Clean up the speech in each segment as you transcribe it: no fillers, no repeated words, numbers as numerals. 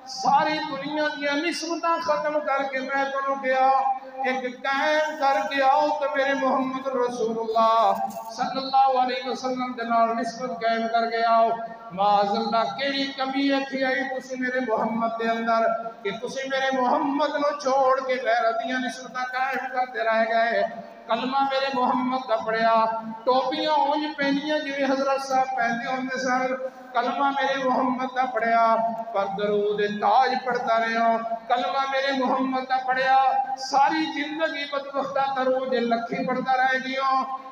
ساری دنیا دیا نسبتاں ختم کر کے میں تنوں کیا ایک قائم کر کے آؤ تو میرے محمد رسول اللہ صلی اللہ علیہ وسلم دے نال نسبت قائم کر کے آؤ معاذ اللہ کیڑی کمی ہے آئی تسی میرے محمد دے اندر کہ تسی میرے محمد نو چھوڑ کے غیر دیاں نسبتاں قائم کرتے رہ گئے کلمہ میرے محمد دا پڑھیا ٹوپیاں اونج پہنیاں جویں حضرت صاحب پہندے ہوندے سن کلمہ میرے محمد دا پڑھیا پر درود تاج پڑھتا رہا کلمہ میرے محمد دا پڑھیا ساری زندگی بدبختہ درود لکھی پڑھتا رہ گیا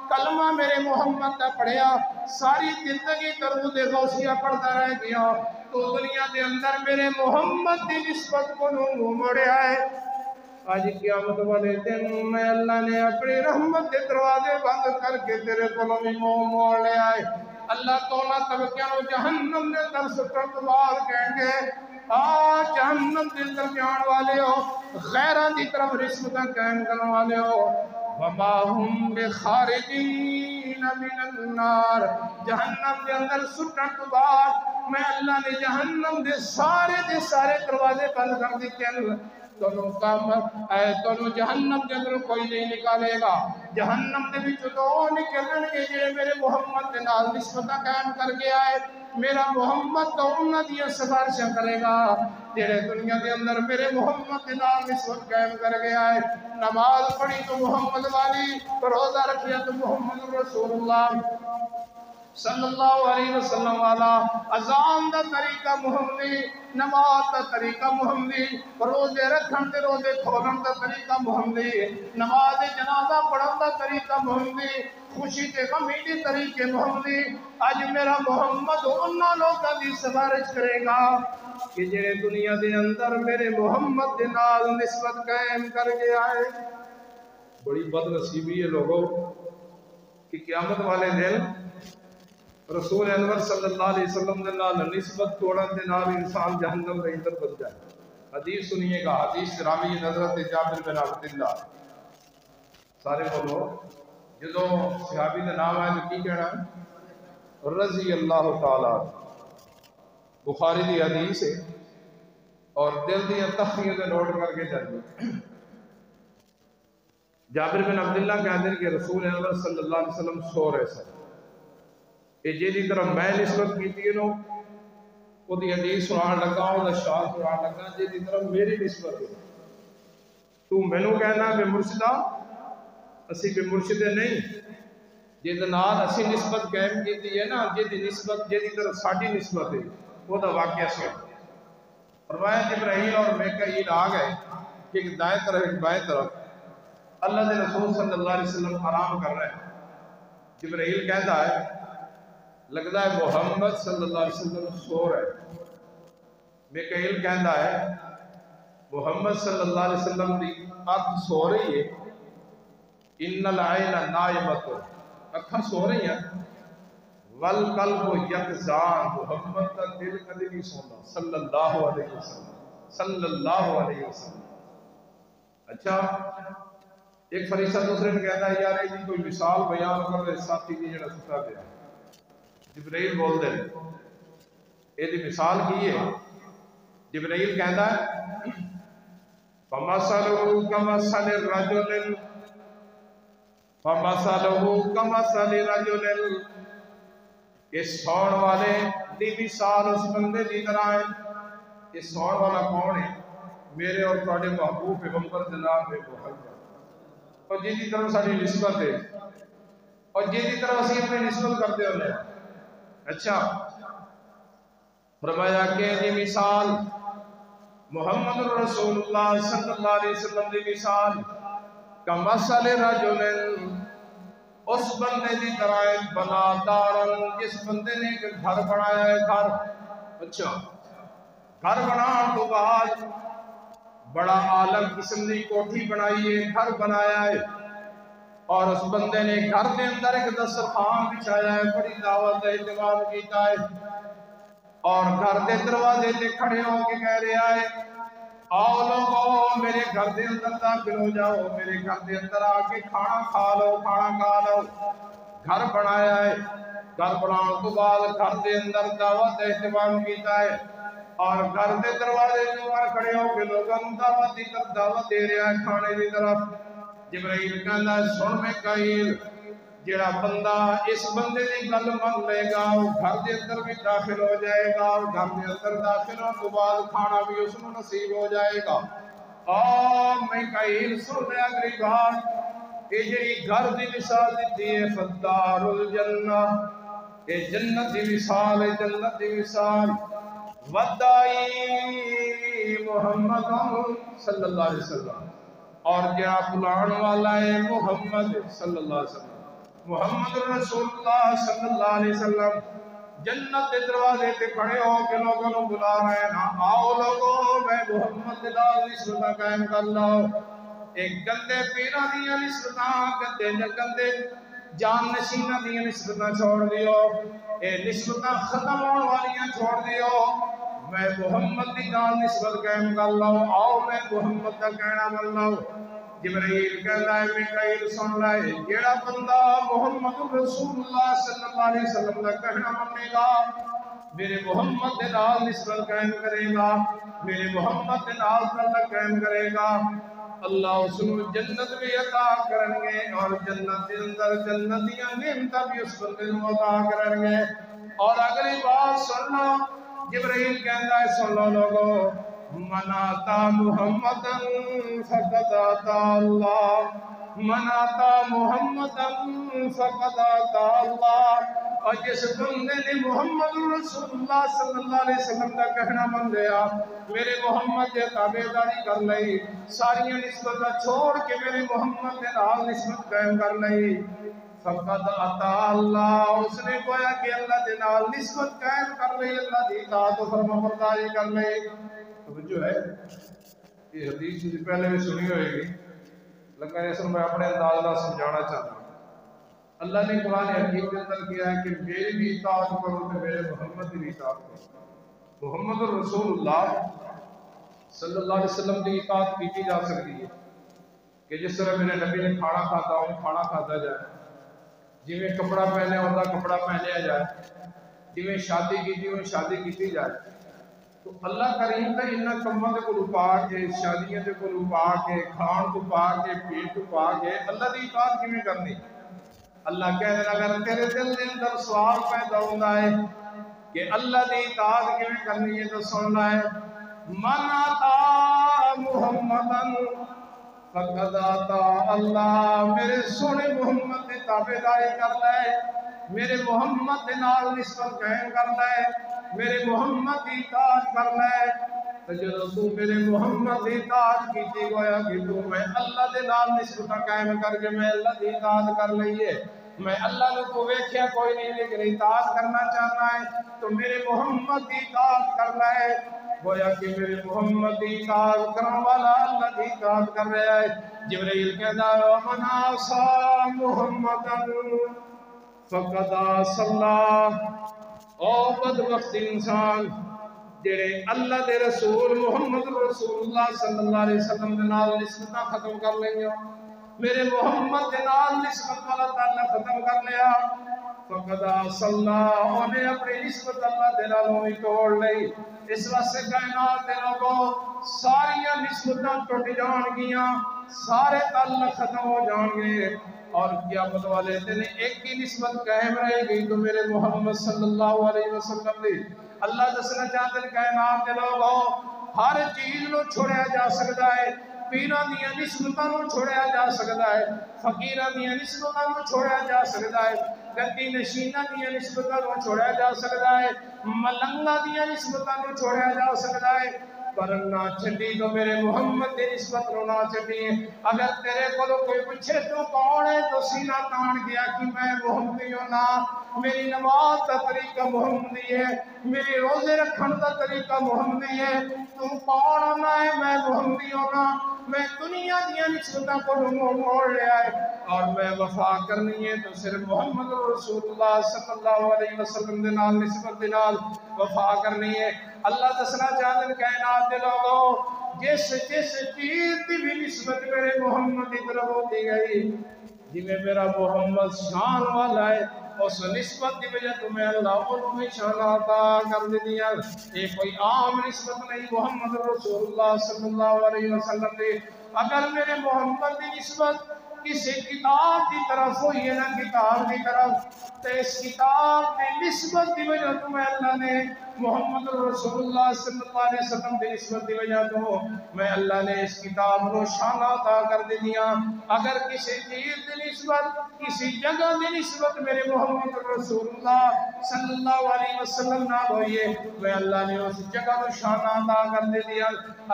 کلمہ میرے محمد دا پڑھیا ساری زندگی درود غوثیہ پڑھتا رہ گیا تو دنیا دے اندر میرے محمد دی نسبت کو موڑے آئے آج قیامت والے دن میں اللہ نے اپنی رحمت کے دروازے بند کر کے تیرے کولوں بھی منہ موڑ لے آئے اللہ تولا طبقیاں نو جہنم دے اندر سٹن بعد کہیں گے جہنم دے اندر جان والے ہو غیران دی طرف رسمتاں قائم کرنے والے ہو وما ہم بخارجین من النار جہنم دے اندر سٹن بعد میں اللہ نے جہنم دے سارے دروازے بند کر دیتے تونوں جہنم کے اندر کوئی نہیں نکالے گا جہنم دے وچ تو نکلن گے جڑے میرے محمد دے نال نسبت قائم کر کے آئے میرا محمد تو انہاں دی سفارشاں کرے گا جڑے دنیا دے اندر میرے محمد دے نال نسبت قائم کر کے آئے نماز پڑھی تو محمد والی روزہ رکھیا تو محمد رسول اللہ صلی اللہ علیہ وسلم والا اذان دا طریقہ محمدی نماز دا طریقہ محمدی روزے رکھن تے روزے کھولن دا طریقہ محمدی نماز جنازہ پڑھن دا طریقہ محمدی خوشی تے غمی دے طریقے محمدی اج میرا محمد انہاں لوکاں دی سفارش کرے گا کہ جڑے دنیا دے اندر میرے محمد دے نال نسبت قائم کر کے آئے بڑی بد نصیبی ہے لوگوں کہ قیامت والے دن رسول انور صلی اللہ علیہ وسلم دے نال نسبت توڑن دے نال انسان جہنم دے اندر بن جائے حدیث سنیے گا حدیث راوی حضرت جابر بن عبداللہ سارے بولو جدو صحابی دا نام ہے تو کی کہنا ہے رضی اللہ تعالی بخاری دی حدیث ہے اور دل دی تخیہ نوٹ کر کے چاہیے جابر بن عبداللہ کہتے ہیں کہ رسول انور صلی اللہ علیہ وسلم سو رہے سن جی طرح میں نسبت کی نو وہ حدیث سنان لگا وہ شعر سنان لگا جی طرح میری نسبت تو مینو کہنا بے مرشدہ اسی بے مرشدے نہیں جی اسی نسبت قائم کی ہے نا جی نسبت جی طرح ساری نسبت ہے وہ واقعہ سن فرمایا جبرائیل اور میکائیل آ گئے کہ ایک دائیں طرف ایک بائیں طرف اللہ کے رسول صلی اللہ علیہ وسلم آرام کر رہے ہیں جبرائیل کہتا ہے لگتا ہے محمد صلی اللہ علیہ وسلم سو رہے میکائیل کہتا ہے محمد صلی اللہ علیہ وسلم دی اکھ سو رہی ہے ان العین نائمت اکھاں سو رہی ہیں والقلب یقظان محمد کا دل کبھی نہیں سونا صلی اللہ علیہ وسلم صلی اللہ علیہ وسلم اچھا ایک فرشتہ دوسرے نے کہتا ہے یار یہ کوئی مثال بیان کر رہے ساتھی کی جڑا ستا پیا جبرائیل بول دے یہ مثال کی ہے جبرائیل کہتا ہے فَمَثَلُهُ كَمَثَلِ الرَّجُلِ فَمَثَلُهُ كَمَثَلِ رَجُلٍ کہ سون والے دی مثال اس بندے دی طرح ہے یہ سون والا کون ہے میرے اور تواڈے محبوب پیغمبر جناب محمد اور جی طرح ساری نسبت ہے اور جی طرح اسی اپنی نسبت کرتے ہونے اچھا فرمایا کہ دی مثال محمد رسول اللہ صلی اللہ علیہ وسلم دی مثال کمثل رجل اس بندے دی طرح بنا دارن جس بندے نے ایک گھر بنایا ہے گھر اچھا گھر بنان تو بعد بڑا عالم قسم دی کوٹھی بنائی ہے گھر بنایا ہے اور اس بندے نے گھر دے اندر ایک دسترخوان بچھایا ہے بڑی دعوت کا اہتمام کیتا ہے اور گھر دے دروازے تے کھڑے ہو کے کہہ رہا ہے آؤ لوگو میرے گھر دے اندر داخل ہو جاؤ میرے گھر دے اندر آ کے کھانا کھا لو گھر بنایا ہے گھر بنانے تو بعد گھر دے اندر دعوت کا اہتمام کیتا ہے اور گھر دے دروازے جو پر کھڑے ہو کے لوگوں دعوت دے رہا ہے کھانے کی طرف۔ جبرائیل کہندا سن میکائیل، جڑا بندہ اس بندے دی گل من لے گا وہ گھر دے اندر بھی داخل ہو جائے گا، اور گھر دے اندر داخل ہونے کے بعد کھانا بھی اس کو نصیب ہو جائے گا۔ میکائیل سن لے اگلی بات، یہ جڑی گھر دی مثال دیتی ہے فدار الجنہ، یہ جنت دی مثال ہے، جنت دی مثال۔ ودائی محمد صلی اللہ علیہ وسلم، اور جڑا بلان والا ہے محمد صلی اللہ علیہ وسلم، محمد رسول اللہ صلی اللہ علیہ وسلم جنت کے دروازے تے کھڑے ہو کے لوگوں کو بلا رہے ہیں نا، آؤ لوگوں میں محمد نال نسبت قائم کر لو۔ ایک گندے پیروں دیا نسبت، گندے جان نشینہ دیا نسبت چھوڑ دیو، اے نسبت ختم ہونے والیاں چھوڑ دیو، میں محمد دی نال نسبت قائم کر لو، آؤ میں محمد کا کہنا من لو۔ جبرائیل کہتا ہے میکائیل سن لائے، جیڑا بندہ محمد رسول اللہ صلی اللہ علیہ وسلم کا کہنا منے گا، میرے محمد دے نال نسبت قائم کرے گا، میرے محمد دے نال تعلق قائم کرے گا، اللہ اس کو جنت بھی عطا کریں گے، اور جنت کے اندر جنتیاں نعمتاں بھی اس بندے کو عطا کریں گے۔ اور اگلی بات سن لو، جبرائیل کہتا ہے سن لو لوگو، من آتا محمدًا فقد آتا اللہ، من آتا محمدًا فقد آتا اللہ، اور جس بندے نے محمد رسول اللہ صلی اللہ علیہ وسلم کا کہنا من لیا، میرے محمد کے تابعداری کر لئی، ساریاں نسبتیں چھوڑ کے میرے محمد کے نال نسبت قائم کر لئی، فقد آتا اللہ، اس نے گویا کہ اللہ کے نال نسبت قائم کر لئی، اللہ دی اطاعت و فرما برداری کر لئی۔ توجہ ہے، یہ حدیث سے پہلے بھی سنی ہوئے گی، لیکن اس میں اپنے انداز میں سمجھانا چاہتا ہوں۔ اللہ نے قرآن حکیم کے اندر کیا ہے کہ میری بھی اطاعت کرو تو میرے محمد کی بھی اطاعت کرو۔ محمد رسول اللہ صلی اللہ علیہ وسلم کی اطاعت کی جا سکتی ہے کہ جس طرح میرے نبی نے کھانا کھاتا ہوں کھانا کھاتا جائے، جی میں کپڑا پہنے ہوتا کپڑا پہنیا جائے، جی میں شادی کی ہوں شادی کی جائے۔ تو اللہ کریم کا انہاں کماں دے کولوں پا کے، شادیاں دے کولوں پا کے، کھان کو پا کے، پیٹ کو پا کے اللہ دی اطاعت کیویں کرنی؟ اللہ کہہ رہا اگر تیرے دل دے اندر سوال پیدا ہوندا ہے کہ اللہ دی اطاعت کیویں کرنی ہے تو سن لے، من آتا محمدً فقد آتا اللہ، میرے سونے محمد دی تابعداری کر لے، میرے محمد دے نال نسبت قائم کر لے، میرے محمد دی اطاعت کر لے، تو جدوں تو میرے محمد دی اطاعت کیتی گویا کہ تو میں اللہ دے نال نسبت قائم کر کے میں اللہ دی اطاعت کر لئیے، میں اللہ نے کو ویکھیا کوئی نہیں لیکن اطاعت کرنا چاہنا ہے تو میرے محمد دی اطاعت کر لے، گویا کہ میرے محمد دی اطاعت کرنے والا اللہ دی اطاعت کر رہا ہے۔ جبرائیل کہتا ہے ومن عصى محمدا فقد عصى اللہ، او بدبخت انسان جڑے اللہ دے رسول محمد رسول اللہ صلی اللہ علیہ وسلم دے نال نسبت ختم کر لئیاں، میرے محمد دے نال نسبت والا تعلق ختم کر لیا، فقد عصى اللہ، انہیں اپنی نسبت اللہ دے نالوں بھی توڑ لئی۔ اس واسطے کائنات دے لوگوں ساریاں نسبتاں ٹوٹ جان گیاں، سارے تعلق ختم ہو جان گے، اور قیامت والے دن ایک ہی نسبت قائم رہے گی تو میرے محمد صلی اللہ علیہ وسلم دی۔ اللہ دسنا چاہتے ہیں کائنات دے لوگوں ہر چیز نو چھوڑیا جا سکتا ہے، پیران دیا نسبتاں نو چھوڑیا جا سکتا ہے، فقیران دیا نسبتاں نو چھوڑیا جا سکتا ہے، گدی نشینہ دیا نسبتاں نو چھوڑیا جا سکتا ہے، ملنگا دیا نسبتاں نو چھوڑیا جا سکتا ہے، پر نہ چھٹی تو میرے محمد دی نسبت نو نہ چھٹی۔ اگر تیرے کو کوئی پوچھے تو کون ہے تو سینہ تان گیا کہ میں محمدی ہوں، نہ میری نماز کا طریقہ محمدی ہے، میری روزے رکھن کا طریقہ محمدی ہے، تم کون ہونا ہے میں محمدی ہونا، میں دنیا دیا نسبتاں کو موڑ لیا ہے اور میں وفا کرنی ہے تو صرف محمد رسول اللہ صلی اللہ علیہ وسلم دے نال نسبت دے نال وفا کرنی ہے۔ اللہ دسنا چاہتے ہیں کائنات دے لوگوں جس چیز دی بھی نسبت میرے محمد کی طرف ہوتی گئی، جی میں میرا محمد شان والا ہے، اس نسبت کی وجہ تو میں اللہ انہوں میں شان عطا کر دیا. یہ کوئی عام نسبت نہیں محمد رسول اللہ صلی اللہ علیہ وسلم دی. اگر میرے محمد کی نسبت کسی کتاب کی طرف ہوئی ہے نا کتاب کی طرف تو اس کتاب کی نسبت کی وجہ تو میں اللہ نے محمد رسول اللہ صلی اللہ علیہ وسلم کی نسبت کی وجہ تو میں اللہ نے اس کتاب کو شان عطا کر دیا. اگر کسی چیز کی نسبت کسی جگہ کی نسبت میرے محمد رسول اللہ صلی اللہ علیہ وسلم نہ ہوئیے میں اللہ نے اس جگہ کو شان عطا کر دیا.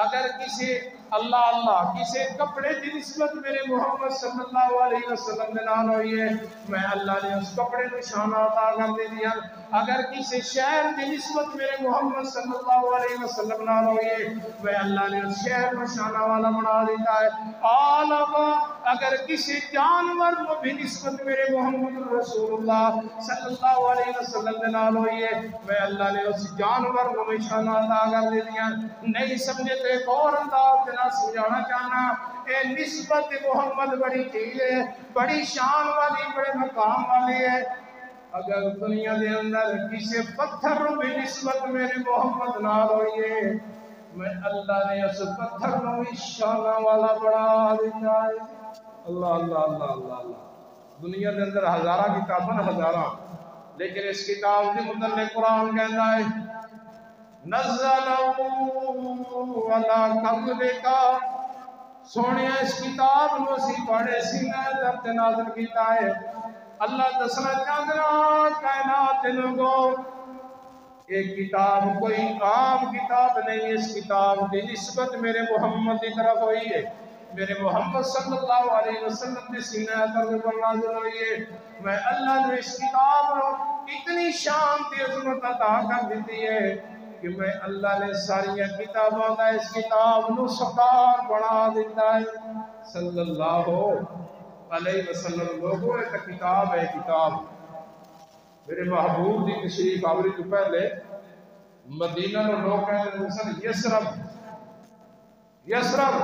اگر کسی اللہ کسی کپڑے کی نسبت میرے محمد صلی اللہ علیہ وسلم نے نہ ہوئیے میں اللہ نے اس کپڑے کو شان عطا کر دیا. اگر کسی شہر کی نسبت میرے محمد صلی اللہ علیہ وسلم نہ ہوئیے میں اللہ نے اس شہر کو شانہ والا بنا دیتا ہے. اگر کسی جانور کو بھی نسبت میرے محمد رسول اللہ صلی اللہ علیہ وسلم نے نہ ہوئیے میں اللہ نے اس جانور کو بھی شانہ عطا کر دیا. نہیں سمجھتے اور انداز نہ سمجھانا چاہنا اے نسبت محمد بڑی چیز ہے بڑی شان والی بڑے مقام والی ہے. اگر دنیا دے اندر کسی پتھر بھی نسبت میرے محمد نہ ہوئیے میں اللہ نے اس پتھر کو بھی شانہ والا بڑھا دیتا ہے. اللہ اللہ اللہ اللہ اللہ. دنیا دے اندر ہزارہ کتابیں ہزارہ لیکن اس کتاب کے متعلق قرآن کہتا ہے نزلہ ولا قبلک سونے اس کتاب کو اسی پڑھے سینہ درد نازل کیتا ہے. اللہ دسنا چاہتا کائنات لوگوں ایک کتاب کوئی عام کتاب نہیں. اس کتاب کی نسبت میرے محمد کی طرف ہوئی ہے میرے محمد صلی اللہ علیہ وسلم کی سینہ درد پر نازل ہوئی ہے. میں اللہ نے اس کتاب کو اتنی شان کی عظمت عطا کر دیتی ہے کہ میں اللہ نے ساری کتابوں کا اس کتاب کو سکار بنا دیتا ہے صلی اللہ علیہ وسلم. لوگوں ایک کتاب ہے کتاب میرے محبوب دی تشریف آوری تو پہلے مدینہ نے لوگ کہتے ہیں یسرب یسرب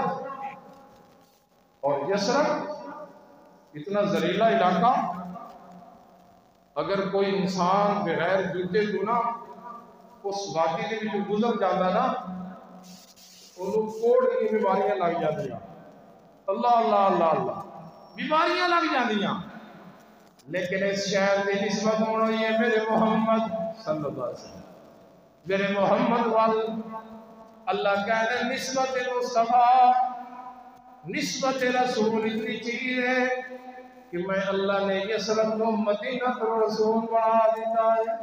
اور یسرب اتنا زریلہ علاقہ اگر کوئی انسان بغیر جوتے تو نا اس وادی کے بھی گزر جاتا نا انہوں کوڑ کی بیماریاں لگ جاتی ہیں. اللہ اللہ اللہ اللہ بیماریاں لگ جاتی ہیں. لیکن اس شہر کی نسبت ہوئی ہے میرے محمد صلی اللہ علیہ وسلم میرے محمد وال اللہ کہتے ہیں نسبت مصطفیٰ نسبت رسول اتنی چیز ہے کہ میں اللہ نے یسرب کو مدینہ رسول بنا دیتا ہے.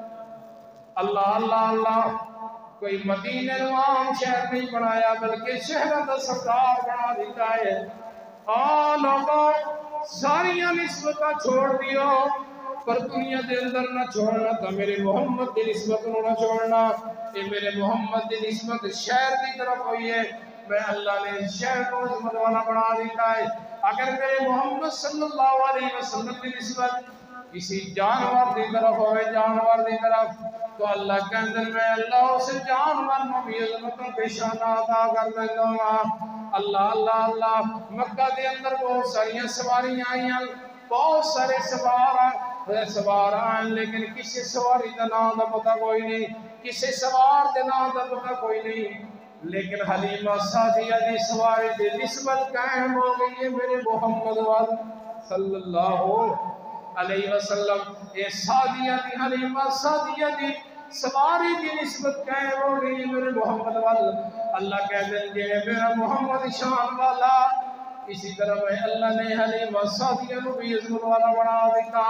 اللہ اللہ اللہ کوئی مدینہ عام شہر نہیں بنایا بلکہ شہر کا سردار بنا دیتا ہے. لوگوں ساریاں نسبتاں چھوڑ دیو پر دنیا دے اندر نہ چھوڑنا تو میرے محمد کی نسبت نہ چھوڑنا. یہ میرے محمد کی نسبت شہر کی طرف ہوئی ہے میں اللہ نے شہر کو عظمت والا بنا دیتا ہے. اگر میرے محمد صلی اللہ علیہ وسلم کی نسبت کسی جانور کی طرف ہوئے جانور کی طرف تو اللہ کے اندر میں اللہ اس جانور میں بھی عظمت و شان عطا کر دیتا ہوں. اللہ اللہ اللہ مکہ دے اندر بہت ساری سواریاں آئیاں بہت سارے سوار آئیں لیکن کسی سواری کا نام دا پتہ کوئی نہیں کسی سوار دے نام دا پتہ کوئی نہیں. لیکن حلیمہ سعدیہ دی سواری دی نسبت قائم ہو گئی ہے میرے محمد صلی اللہ علیہ وسلم. یہ سعدیہ دی حلیمہ سعدیہ دی سواری کی نسبت قائم ہو گئی ہے میرے محمد وال. اللہ کہتے ہیں کہ میرا محمد شان والا اسی طرح میں اللہ نے حلیمہ سعدیہ کو بھی عظمت والا بنا دیتا.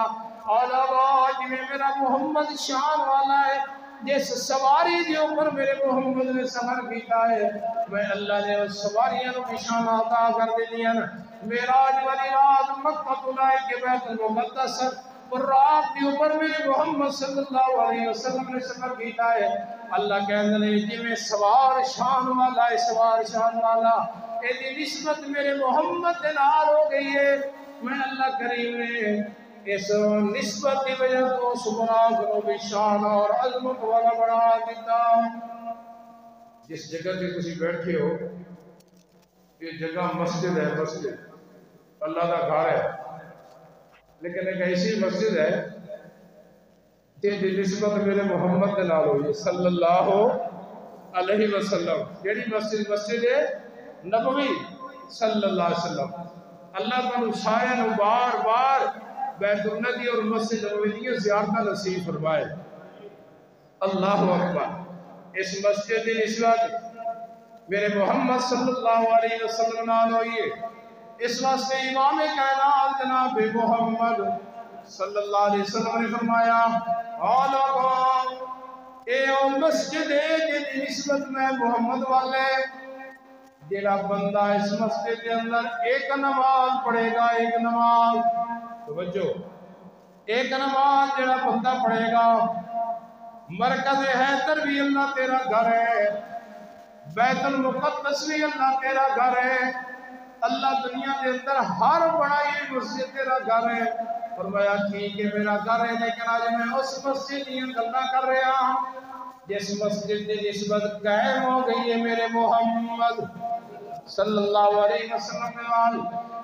اور آج میں میرا محمد شان والا ہے جس سواری کے اوپر میرے محمد نے سفر کیتا ہے میں اللہ نے اس سواریاں کو بھی شان عطا کر دیا. معراج والی رات مکہ طلائے کے بیت المقدس اور رات کے اوپر میرے محمد صلی اللہ علیہ وسلم نے سفر کیتا ہے. اللہ کہتے ہیں جی میں سوار شان والا ہے سوار شان والا یہ نسبت میرے محمد کے نال ہو گئی ہے. میں اللہ کریم نے اس نسبت کی وجہ تو سبحان کو بھی شان اور عظمت والا بنا دیتا. جس جگہ پہ تسی بیٹھے ہو یہ جگہ مسجد ہے مسجد اللہ کا گھر ہے لیکن ایک ایسی مسجد ہے تیری نسبت میرے محمد دے نال ہوئی صلی اللہ علیہ وسلم. جیڑی مسجد نبوی صلی اللہ علیہ وسلم. اللہ تعالیٰ سارے نو بار بار بیت النبی اور مسجد نبوی دی زیارت نصیب فرمائے. اللہ اکبر. اس مسجد کی نسبت میرے محمد صلی اللہ علیہ وسلم نال ہوئی ہے. اس واسطے امام کائنات جناب محمد صلی اللہ علیہ وسلم نے فرمایا اے او مسجد کی نسبت میں محمد والے جیڑا بندہ اس مسجد کے اندر ایک نماز پڑھے گا, ایک نماز, توجہ, ایک نماز جیڑا بندہ پڑھے گا, مرکز حیدر بھی اللہ تیرا گھر ہے, بیت المقدس بھی اللہ تیرا گھر ہے, اللہ دنیا کے اندر ہر بڑائی مسجد تیرا گھر ہے. فرمایا ٹھیک ہے میرا گھر ہے, لیکن آج میں اس مسجد کی گلاں کر رہا ہوں جس مسجد کی نسبت قائم ہو گئی ہے میرے محمد صلی اللہ علیہ وسلم نے.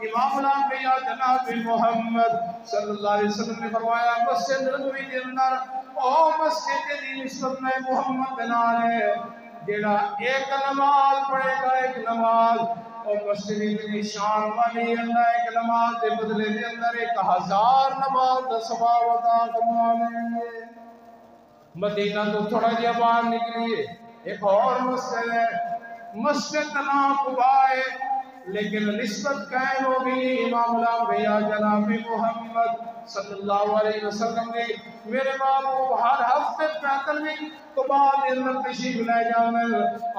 امام الانبیاء جناب محمد صلی اللہ علیہ وسلم نے فرمایا مسجد نبوی کے اندر او مسجد کی نسبت میں محمد بنال ہے جیڑا ایک نماز پڑھے گا, ایک نماز, اور مسجد کی شان والی اللہ ایک نماز کے بدلے کے اندر 1000 نماز کا ثواب عطا فرمائے. مدینہ تو تھوڑا جہا باہر نکلیے ایک اور مسجد ہے, مسجد کا نام قباء ہے, لیکن نسبت قائم ہو گئی امام الانبیاء جناب محمد صلی اللہ علیہ وسلم نے. میرے باپ ہر ہفتے پیدل بھی قباء کے اندر تشریف لے جانے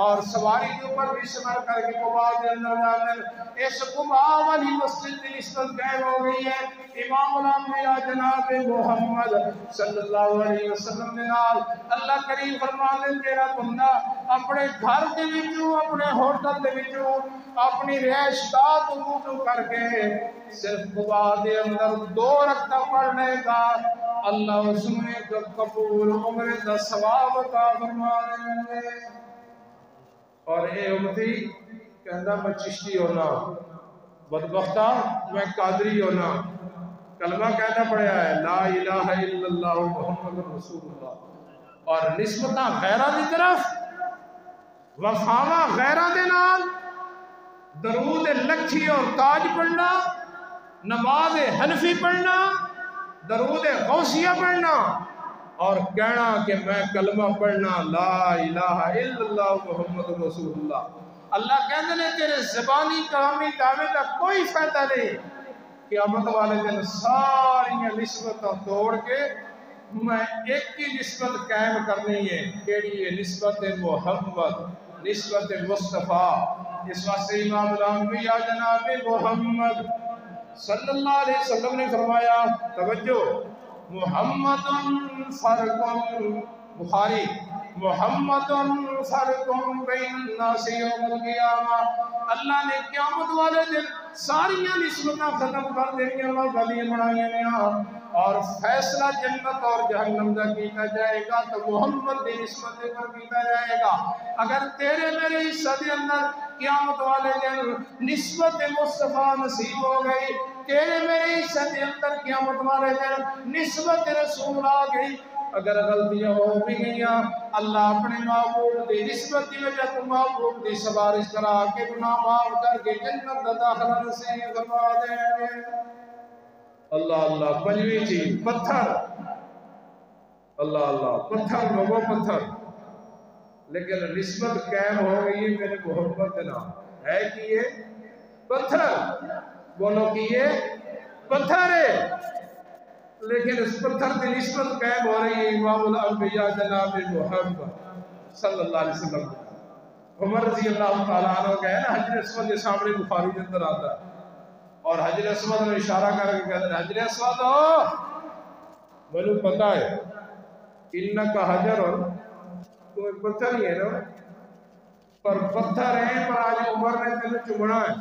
اور سواری کے اوپر بھی سفر کر کے قباء کے اندر جانے. اس قباء والی مسجد کی نسبت قائم ہو گئی ہے امام الانبیاء جناب محمد صلی اللہ علیہ وسلم نے نال. اللہ کریم فرمانے تیرا بندہ اپنے گھر کے وچوں, اپنے ہوٹل کے وچوں, اپنی رہائش گاہ تو وضو کر کے صرف قباء کے اندر 2 رکعت پڑھنے کا اللہ اس میں قبول عمر کا ثواب عطا فرمائے. اور اے امتی کہندا میں چشتی ہونا, بدبختہ میں قادری ہونا, کلمہ کہنا پڑیا ہے لا الہ الا اللہ محمد رسول اللہ, اور نسبتاں غیرہ دی طرف, وفاواں غیرہ دے نال, درود لکھی اور تاج پڑھنا, نماز حنفی پڑھنا, درود غوثیہ پڑھنا, اور کہنا کہ میں کلمہ پڑھنا لا الہ الا اللہ محمد رسول اللہ. اللہ کہتے ہیں تیرے زبانی کلامی دعوے کا کوئی فائدہ نہیں. قیامت والے دن ساری نسبتوں توڑ کے میں ایک ہی نسبت قائم کرنی ہے, کیڑی ہے نسبت محمد, نسبت مصطفیٰ. اس واسطے امام الانبیاء جناب محمد صلی اللہ علیہ وسلم نے فرمایا توجہ, محمد فرق, بخاری, محمد فرق بین الناس یوم القیامہ. اللہ نے قیامت والے دن ساری نسبتاں ختم کر دینی اور گلیاں بنائی ہیں, اور فیصلہ جنت اور جہنم کا کیتا جائے گا تو محمد کی نسبت پر کیتا جائے گا. اگر تیرے میرے حصہ کے اندر قیامت والے دن نسبت مصطفیٰ نصیب ہو گئی, تیرے میرے حصہ کے اندر قیامت والے دن نسبت رسول آ گئی, اگر غلطیاں ہو بھی گئیاں اللہ اپنے محبوب کی نسبت کی وجہ تو محبوب کی سفارش کرا کے گناہ معاف کر کے جنت کا داخلہ نصیب فرما دیں گے. اللہ اللہ. پنجویں چیز پتھر, اللہ اللہ, پتھر لوگوں پتھر, لیکن نسبت قائم ہو گئی ہے میرے محمد کے نام ہے کہ یہ پتھر, بولو کہ یہ پتھر ہے, لیکن اس پتھر کی نسبت قائم ہو رہی ہے امام الانبیاء جناب محمد صلی اللہ علیہ وسلم. عمر رضی اللہ تعالیٰ عنہ کا ہے نا حجر اسود کے سامنے بخاری کے اندر آتا ہے, اور حجر اسود میں اشارہ کر کے کہتے ہیں حجر اسود ہو, مجھے پتا ہے انکا حجر, تو ایک پتھر ہی ہے نا, پر پتھر ہے, پر آج عمر نے تیرے چمڑا ہے,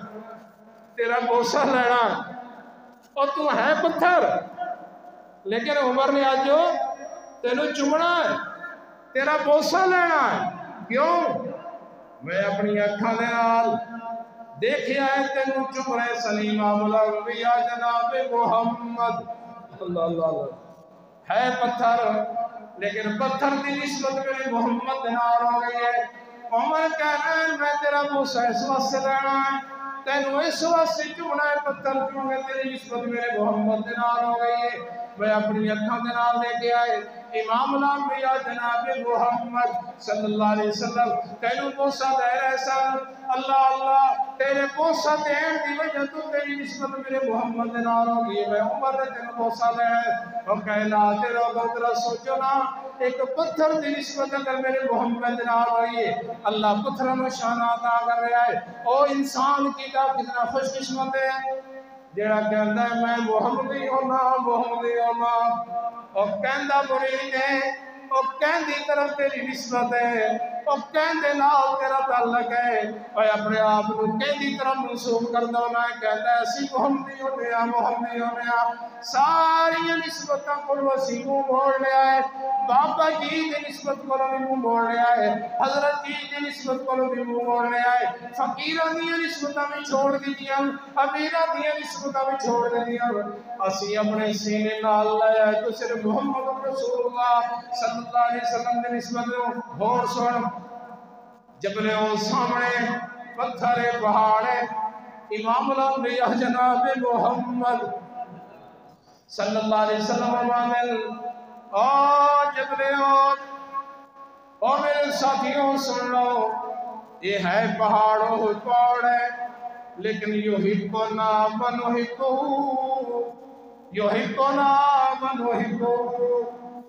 تیرا بوسہ لینا, اور تو ہے پتھر, لیکن عمر نے آج جو تینوں چمڑا ہے, تیرا بوسہ لینا ہے. کیوں؟ میں اپنی اکھاں دے نال دیکھیا ہے تینوں چم رہے سلیم الانبیاء جناب محمد. اللہ اللہ اللہ. ہے پتھر، لیکن پتھر کی نسبت میرے محمد نال ہو گئی ہے۔ عمر کہہ رہے ہیں میں تیرا بوسہ اس وقت سے لینا ہے، تینوں اس وقت سے چونا ہے پتھر کیونکہ تیری نسبت میرے محمد نال ہو گئی ہے۔ میں اپنی اکھاں دے نال لے کے آئے امام الانبیاء جناب محمد صلی اللہ علیہ وسلم تینوں بوسہ دے رہے سن۔ اللہ اللہ تیرے بوسہ دین دی وجہ تو تیری نسبت میرے محمد نال ہو گئی ہے۔ میں عمر نے تینوں بوسہ دے اور کہنا تیرا بہترا سوچو نا ایک پتھر دی نسبت اگر میرے محمد نال ہوئی ہے، اللہ پتھروں کو شان عطا کر رہا ہے۔ او انسان کی کتنا خوش قسمت ہے جڑا کہندا ہے میں محمدی ہونا محمدی ہونا، اور کہندا مرید ہے، اور کہندی طرف تیری نسبت ہے، اور کہندے نال تیرا تعلق ہے، اور اپنے آپ کو کہندی طرف منسوب کر دونا ہے، کہندا ہے اسی محمدی ہونے ساری نسبتاں کو اسی منہ موڑ لیا ہے۔ بابا جی کی نسبت کو بھی منہ موڑ لیا ہے، حضرت جی کی نسبت کو بھی منہ موڑ لیا ہے، فقیراں دی نسبتاں بھی چھوڑ دیاں، امیراں دی نسبتاں بھی چھوڑ دیاں، اسی اپنے سینے نال لایا ہے تو صرف محمد رسول اللہ صلی اللہ علیہ وسلم دی نسبت اور سن جبل او سامنے پتھر پہاڑ ہے امام الانبیاء جناب محمد صلی اللہ علیہ وسلم عامل جبل او میرے ساتھیوں سن لو یہ ہے پہاڑوں پہاڑ ہے لیکن یحبنا من یحبہ یحبنا من یحبہ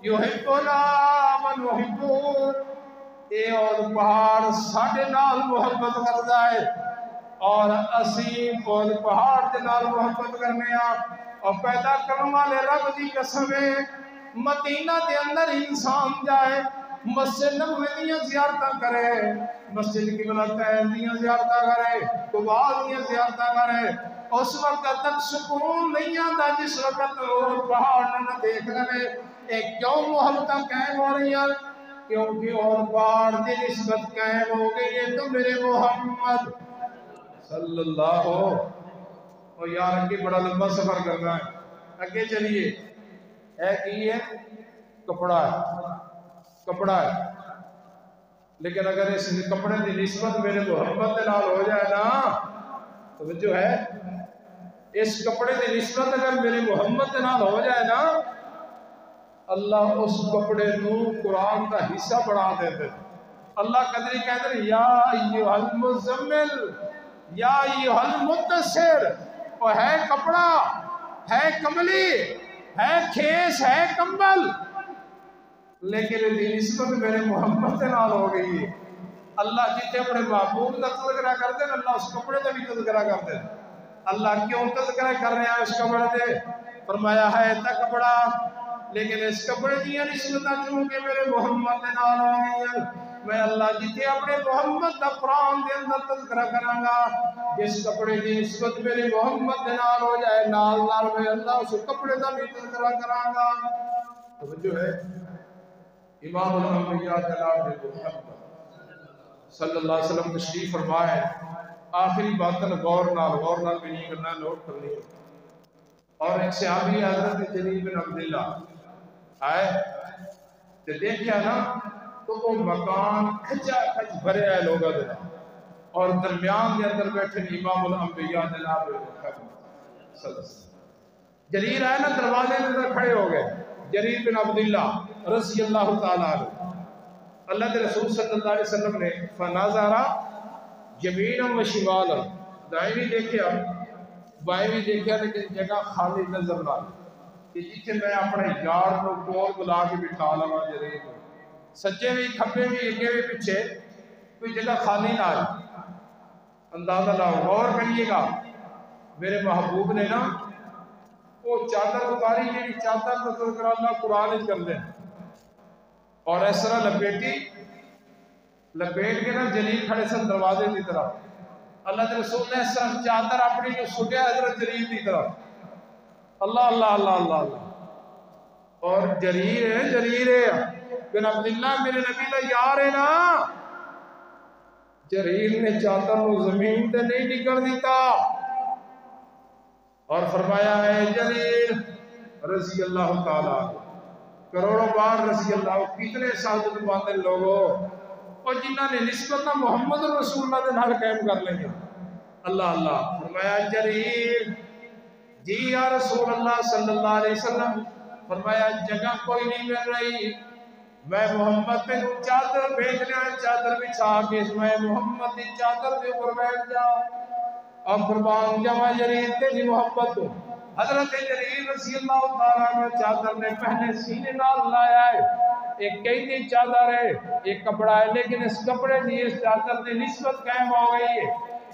یحبنا من یحبہ اے اور پہاڑ ساڑھے نال محبت کردا ہے اور اسی اور پہاڑ دے نال محبت کرنے اور پیدا کرنے والے رب دی قسم ہے مدینہ دے اندر انسان جائے مسجد نبوی دیاں زیارتاں کرے مسجد قبلہ تین دیاں زیارتاں کرے قباء دیاں زیارتاں کرے اس وقت تک سکون نہیں آتا جس وقت اور پہاڑ نہ دیکھ لے ایک کیوں محبتاں قائم ہو رہی ہیں کیونکہ اور پہاڑ دی نسبت قائم ہو گئی ہے تو میرے محمد صلی اللہ اور یار اگے بڑا لمبا سفر کرنا ہے اگے چلیے اے کی ہے کپڑا ہے لیکن اگر اس کپڑے کی نسبت میرے محمد کے نال ہو جائے نا تو جو ہے اس کپڑے کی نسبت اگر میرے محمد کے نال ہو جائے نا اللہ اس کپڑے نو قرآن کا حصہ بڑھا دیتے اللہ قدری کہتے ہیں یا ایھا المزمل یا ایھا المدثر وہ ہے کپڑا ہے کملی ہے کھیس ہے کمبل لیکن یہ نسبت میرے محمد سے نال ہو گئی ہے اللہ جیتے اپنے محبوب کا تذکرہ کرتے ہیں اللہ اس کپڑے کا بھی تذکرہ کرتے ہیں اللہ کیوں تذکرہ کر رہے ہیں اس کپڑے سے فرمایا ہے تا کپڑا لیکن اس کپڑے دیا نسبتاں چونکہ میرے محمد سے نال ہو گئی ہیں میں اللہ جیتے اپنے محمد کا قرآن کے اندر تذکرہ کراں گا جس کپڑے کی نسبت میرے محمد سے نال ہو جائے نال میں اللہ اس کپڑے کا بھی تذکرہ کراں گا توجہ ہے امام الانبیاء جناب محمد صلی اللہ علیہ وسلم تشریف فرمائے آخری باتن غور نال بھی نہیں کرنا نوٹ کرنی اور ایک صحابی حضرت جریر بن عبداللہ آئے تو دیکھیا نا تو وہ مکان کھچا کھچ بھرے آئے لوگا دینا اور درمیان دے اندر بیٹھے امام الانبیاء جناب محمد صلی اللہ علیہ وسلم جریر آئے نا دروازے کے اندر کھڑے ہو گئے جریر بن عبداللہ رضی اللہ تعالیٰ عنہ اللہ کے رسول صلی اللہ علیہ وسلم نے فناظرہ یمینا و شمالا دائیں بھی دیکھیا بائیں بھی دیکھیا لیکن جگہ خالی نظر نہ کہ جیسے میں اپنے یار کو کول بلا کے بٹھا لگا جریر کو سجے بھی کھپے بھی اگے بھی پیچھے کوئی جگہ خالی نہ آئی اندازہ لاؤ غور کریے گا میرے محبوب نے نا وہ چادر اتاری جی چادر کا تذکرہ اللہ قرآن کر دیں اور اس طرح لپیٹ کے نا جلیل کھڑے سن دروازے کی طرف اللہ کے رسول نے اس طرح چادر اپنی جو سٹیا حضرت جلیل کی طرف اللہ اللہ اللہ اللہ اللہ اور جریر بن عبداللہ میرے نبی کا یار ہے نا جریر نے چادر کو زمین تے نہیں نکل دیتا اور فرمایا ہے جریر رضی اللہ تعالیٰ کروڑوں بار رضی اللہ، کتنے سعادت باندھے لوگوں اور جنہوں نے نسبت محمد رسول اللہ دے نال قائم کر لیں. اللہ اللہ فرمایا جریر جی یا رسول اللہ صلی اللہ علیہ وسلم، فرمایا جگہ کوئی نہیں مل رہی، میں محمد پہ چادر بھیجنا، چادر بچھا کے میں محمد کی چادر کے اوپر بیٹھ جا اور قربان جاواں جریر تیری محبت تو. حضرت جریر رضی اللہ تعالیٰ عنہ چادر نے پہلے سینے نال لایا ہے. ایک کئی چادر ہے، ایک کپڑا ہے، لیکن اس کپڑے کی اس چادر کی نسبت قائم ہو گئی ہے.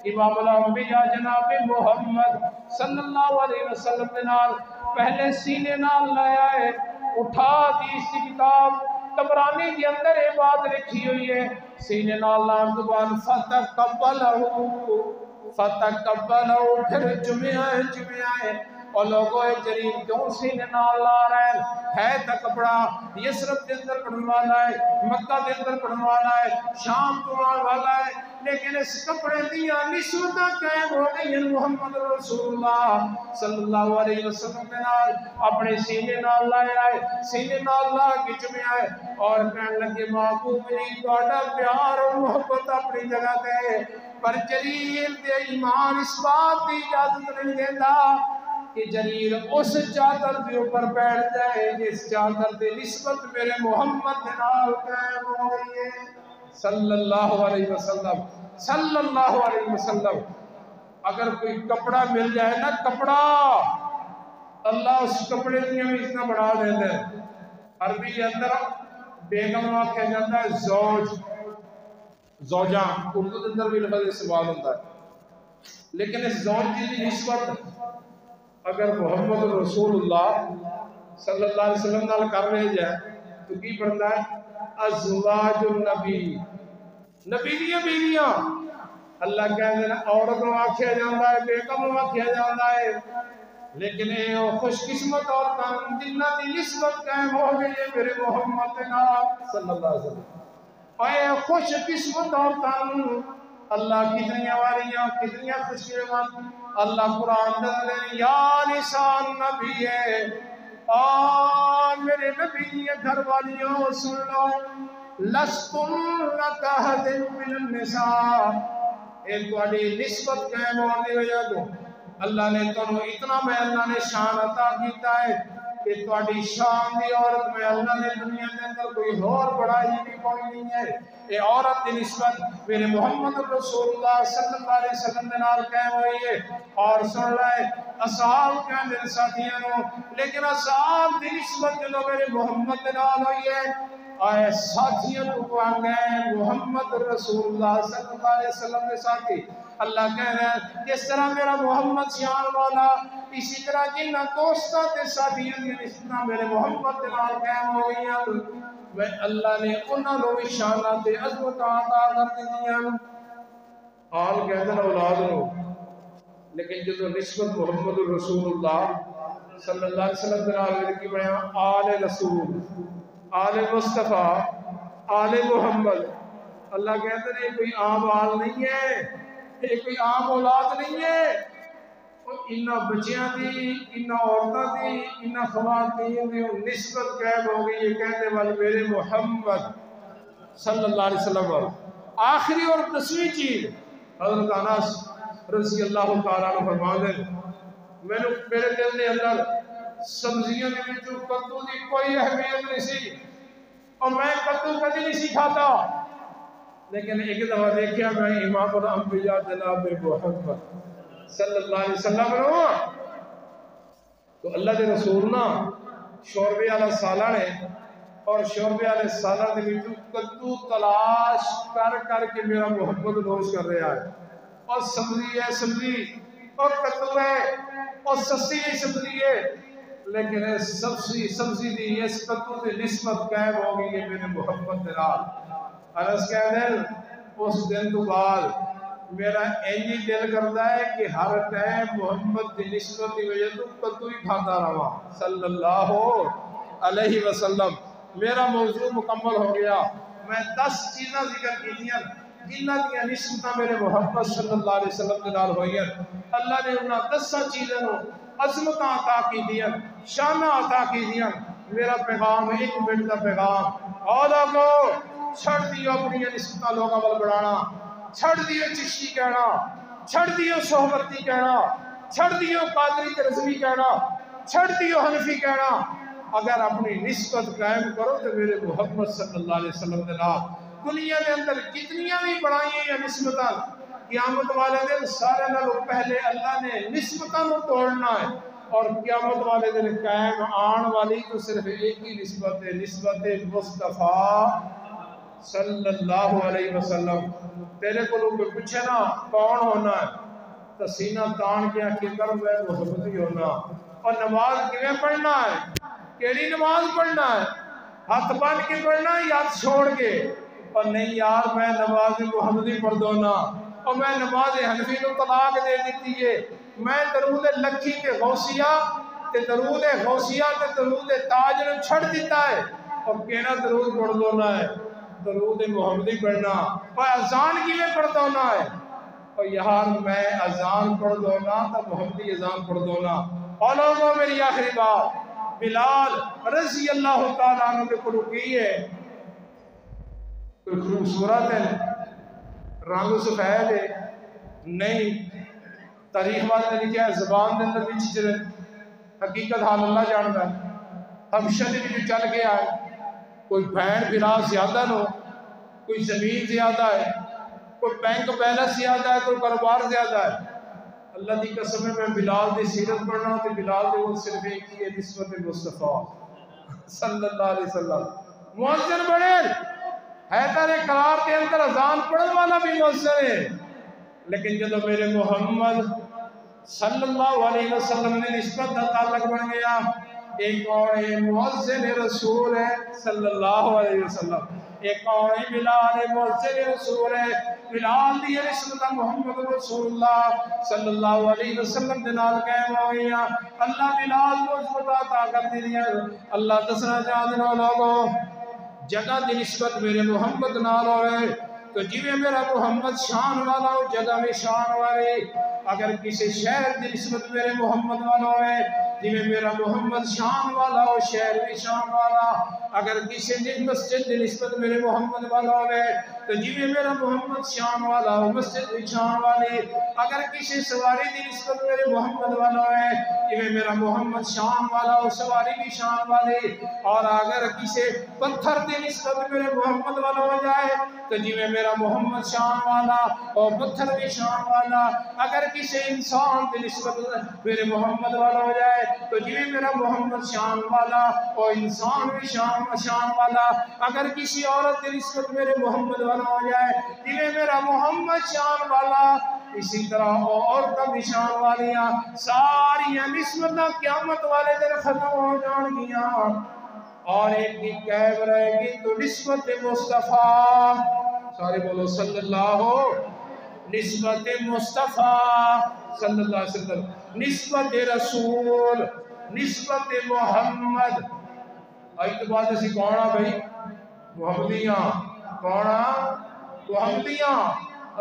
امام الانبیاء جناب محمد صلی اللہ علیہ وسلم نے نال پہلے سینے نال لایا ہے. اٹھا دی اس کتاب طبرانی کے اندر یہ بات لکھی ہوئی ہے، سینے نال لان کے بعد فتقبلہ پھر جمعہ اور لوگوں جریر کیوں سینے نال لا رہے ہے تا کپڑا یسرب دے اندر پڑھن والا ہے، مکہ دے اندر پڑھن والا ہے، شام تو آن والا ہے، لیکن اس کپڑے دیا نسبتاں قائم ہو گئی ہیں محمد رسول اللہ صلی اللہ علیہ وسلم کے نال اپنے سینے نال لایا ہے. سینے نال لا کے جمعہ ہے اور کہنے لگے محبوب جی تہاڈا پیار اور محبت اپنی جگہ تے، پر جریر دے ایمان اس بات کی اجازت نہیں دیتا کہ جریر اس چادر کے اوپر بیٹھ جائے جس چادر کی نسبت میرے محمد کے نال قائم ہو گئی ہے صلی اللہ علیہ وسلم. صلی اللہ علیہ وسلم اگر کوئی کپڑا مل جائے نا، کپڑا اللہ اس کپڑے دیا بھی اتنا بڑھا دیتا ہے. عربی کے اندر بیگم آکھا جاتا ہے زوج، زوجاں، اردو کے اندر بھی لفظ استعمال ہوتا ہے، لیکن اس زوج کی نسبت اگر محمد رسول اللہ صلی اللہ علیہ وسلم نال کر رہے جائے تو کی پڑھتا ہے ازواج النبی، نبی دیاں بیویاں. اللہ کہتے ہیں عورت نو آکھیا جاندا ہے، بیگم نو آکھیا جاندا ہے، لیکن اے خوش قسمت عورتاں جنہاں دی نسبت قائم ہو گئی ہے میرے محمد نال صلی اللہ علیہ وسلم. اے خوش قسمت عورتاں اللہ کتنی واریاں کتنی خوشی مند. اللہ قرآن دے یا نساء النبی ہے، میرے نبی گھر والیوں سن لو، لستن کاہد من النساء، ایک تواڈی نسبت قائم ہونے وجہ تو اللہ نے تانوں اتنا میں اللہ نے شان عطا کیتا ہے کہ تواڈی شان دی عورت میں اللہ نے دنیا کے اندر کوئی اور بڑائی بھی کوئی نہیں ہے. اے عورت دی نسبت میرے محمد رسول اللہ صلی اللہ علیہ وسلم کے نال قائم ہوئی ہے. اور سن لائے اصحاب کہندے ساتھیاں نو، لیکن اصحاب دی نسبت جو میرے محمد کے نال ہوئی ہے. آئے ساتھیاں کو آنگے محمد رسول اللہ صلی اللہ علیہ وسلم کے ساتھی اللہ کہہ رہے ہیں جس طرح میرا محمد شان والا، اسی طرح جنہ دوستہ تے ساتھیاں کی نسبتاں میرے محمد کے نال قائم ہو گئی ہیں، میں اللہ نے انہاں نو بھی شاناں تے عظمتاں عطا کر دتیاں. آل کہتے ہیں اولاد نو، لیکن جو نسبت محمد رسول اللہ صلی اللہ علیہ وسلم کے نال کی بنیا آل رسول، آل مصطفیٰ، آل محمد. اللہ کہتے ہیں کوئی عام آل نہیں ہے، یہ کوئی عام اولاد نہیں ہے. انہاں بچیاں دی، انہاں عورتاں دی، انہاں خواتین دی نسبت قائم ہو گئی ہے کہنے والے میرے محمد صلی اللہ علیہ وسلم. آخری اور 10ویں چیز حضرت انس رضی اللہ تعالیٰ عنہ فرماتے ہیں میرے دل کے اندر سبزیاں دے وچوں کدو دی کوئی اہمیت نہیں سی اور میں کدو کدی نہیں سی کھاتا، لیکن ایک دفعہ دیکھا میں امام الانبیاء جناب محمد صلی اللہ علیہ وسلم نو تو اللہ دے رسول نا شوربے والا سالن ہے اور شوربے والے سالن دے وچوں کدو تلاش کر کے میرا محمد نوش کر رہا ہے. اور سبزی ہے، سبزی اور کدو ہے اور سستی بھی سبزی ہے، لیکن سبزی دی اس کدو دی نسبت قائم ہو گئی ہے میرے محمد کے نال. انس کہتے ہیں اس دن تو بعد میرا اینی دل کرتا ہے کہ ہر ٹائم محمد دی نسبت کی وجہ تو کدو ہی کھاتا رہا صلی اللہ علیہ وسلم. میرا موضوع مکمل ہو گیا. میں 10 چیزاں ذکر کی دیا جنہ دیا نسبتاں میرے محمد صلی اللہ علیہ وسلم کے نال ہوئی ہیں. اللہ نے انہاں 10 چیزوں عظمتاں عطا کی دیا، شاناں عطا کی دیا. میرا پیغام ہے، 1 منٹ کا پیغام۔ اور لوگوں چھڑ دیو اپنی نسبتاں لوگاں ول بڑھانا، چھڑ دیو چشتی کہنا، چھڑ دیو صحبتی کہنا، چھڑ دیو قادری تے رضوی کہنا، چھڑ دیو حنفی کہنا۔ اگر اپنی نسبت قائم کرو تو میرے محمد صلی اللہ علیہ وسلم دے نال دنیا کے اندر جتنیاں بھی بڑھائیں یا نسبتاں، قیامت والے دن سارے نالوں پہلے اللہ نے نسبتاں کو توڑنا ہے، اور قیامت والے دن قائم آن والی تو صرف ایک ہی نسبت ہے، نسبت مصطفیٰ صلی اللہ علیہ وسلم۔ تیرے کو لوگ پوچھے نا کون ہونا ہے تو سینہ تان کے کہ کر میں محمدی ہونا۔ اور نماز کیویں پڑھنا ہے، کیڑی نماز پڑھنا ہے، ہاتھ بن کے پڑھنا ہے یا ہاتھ چھوڑ کے؟ اور نہیں یار میں نماز محمدی پڑھ دو نا، اور میں نماز حنفی کو طلاق دے دیتی ہے، میں درود لکھی تے غوثیہ تے درود غوثیہ تے درود تاج نے چھڑ دیتا ہے، اور کہنا درود پڑھ دو نا ہے، درود محمدی پڑھنا۔ اور اذان کیویں پڑھ دو نا ہے، اور یار میں اذان پڑھ دو نا تو محمدی اذان پڑھ دو نا۔ اور لوگوں میری آخری بات، بلال رضی اللہ تعالیٰ عنہ کے کلو کی ہے، کوئی خوبصورت ہے، رنگ سفید ہے نہیں، تاریخ والے نے لکھا ہے زبان دے اندر بھی چچرے، حقیقت حال اللہ جانتا ہے۔ حبشہ دے بھی چل گیا ہے، کوئی بہن بھرا زیادہ نو، کوئی زمین زیادہ ہے، کوئی بینک بیلنس زیادہ ہے، کوئی کاروبار زیادہ ہے۔ اللہ دی قسم ہے میں بلال دی سیرت پڑھنا تو بلال دے وہ صرف ایک ہی ہے، نسبت مصطفیٰ صلی اللہ علیہ وسلم۔ مؤذن بڑے حیدر قرار کے اندر اذان پڑھنے والا بھی مؤذن ہے، لیکن جب میرے محمد صلی اللہ علیہ وسلم نے نسبت کا تعلق بن گیا، ایک اور مؤذن رسول ہے صلی اللہ علیہ وسلم، ایک اور بلال مؤذن رسول ہے، بلال دی نسبت محمد رسول اللہ صلی اللہ علیہ وسلم دے نال قائم ہو گیا۔ اللہ بلال کو نسبت عطا کر دی، اللہ دسنا چاہتے لوگوں جگہ دی نسبت میرے محمد نال ہوئے تو جیویں میرا محمد شان والا ہو جگہ میں شان والے، اگر کسی شہر دی نسبت میرے محمد والا ہوئے جیویں میرا محمد شان والا ہو شہر بھی شان والا، اگر کسی مسجد دی نسبت میرے محمد والا ہوئے تو جیویں میرا محمد شان والا ہو مسجد بھی شان والی، اگر کسی سواری دی نسبت میرے محمد والا ہوئے جیویں میرا محمد شان والا ہو سواری بھی شان والی، اور اگر کسی پتھر دی نسبت میرے محمد والا ہو جائے تو جیویں میرا محمد شان والا اور پتھر بھی شان والا، اگر کسی انسان دی نسبت میرے محمد والا ہو جائے تو جیویں میرا محمد شان والا اور انسان بھی شان والا، اگر کسی عورت دی نسبت میرے محمد والا ہو جائے جیویں میرا محمد شان والا، اسی طرح عورتیں بھی شان والیاں، ساری نسبتاں قیامت والے دن ختم ہو جان گیاں، اور ایک کی قائم رہے گی تو نسبت مصطفیٰ، سارے بولو صلی اللہ نسبت مصطفیٰ صلی اللہ علیہ وسلم، نسبت رسول، نسبت محمد۔ آئی تو بات ایسی کونا بھئی محمدیاں، کونا محمدیاں،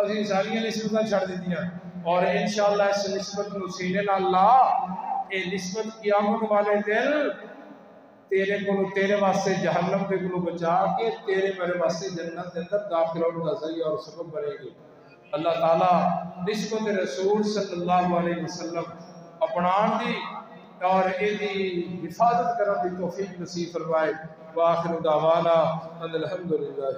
اسی ساریاں نسبتاں چھڑ دیتیاں، اور انشاءاللہ اس نسبت نسینے نہ اللہ اے نسبت قیامت والے دل تیرے کو تیرے واسطے جہنم پہ کو بچا کے تیرے میرے واسطے جنت کے اندر داخل ہونے کا ذریعہ اور سبب بنے گی۔ اللہ تعالیٰ نسبت رسول صلی اللہ علیہ وسلم اپنان دی اور ایدی حفاظت کرنے دی توفیق نصیب فرمائے۔ وآخر دعوانا ان الحمدللہ۔